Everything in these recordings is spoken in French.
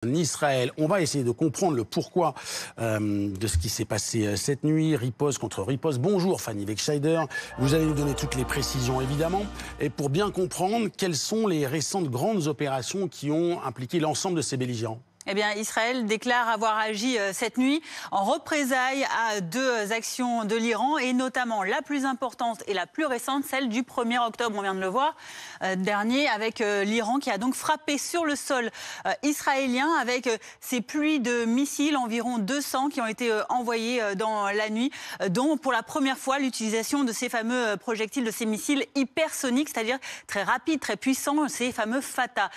En Israël, on va essayer de comprendre le pourquoi de ce qui s'est passé cette nuit, riposte contre riposte. Bonjour Fanny Wegscheider, vous allez nous donner toutes les précisions évidemment. Et pour bien comprendre, quelles sont les récentes grandes opérations qui ont impliqué l'ensemble de ces belligérants? Eh bien, Israël déclare avoir agi cette nuit en représailles à deux actions de l'Iran et notamment la plus importante et la plus récente, celle du 1er octobre, on vient de le voir, dernier, avec l'Iran qui a donc frappé sur le sol israélien avec ces pluies de missiles, environ 200 qui ont été envoyés dans la nuit, dont pour la première fois l'utilisation de ces fameux projectiles, de ces missiles hypersoniques, c'est-à-dire très rapides, très puissants, ces fameux Fatah.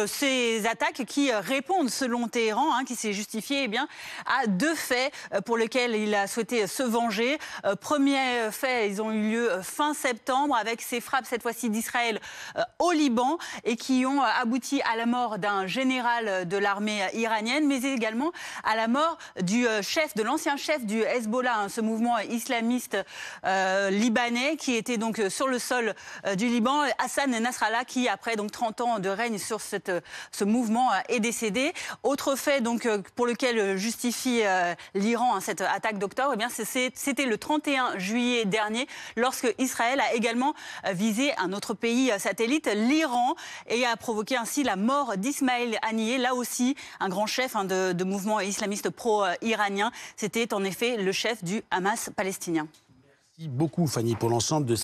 Ces attaques qui répondent selon Téhéran, qui s'est justifié à deux faits pour lesquels il a souhaité se venger. Premier fait, ils ont eu lieu fin septembre avec ces frappes, cette fois-ci d'Israël, au Liban et qui ont abouti à la mort d'un général de l'armée iranienne, mais également à la mort du chef, de l'ancien chef du Hezbollah, ce mouvement islamiste libanais qui était donc sur le sol du Liban, Hassan Nasrallah, qui après donc 30 ans de règne sur ce mouvement est décédé. Autre fait donc pour lequel justifie l'Iran cette attaque d'octobre, c'était le 31 juillet dernier, lorsque Israël a également visé un autre pays satellite, l'Iran, et a provoqué ainsi la mort d'Ismaël Haniyeh, là aussi un grand chef de mouvement islamiste pro-iranien. C'était en effet le chef du Hamas palestinien. Merci beaucoup Fanny pour l'ensemble de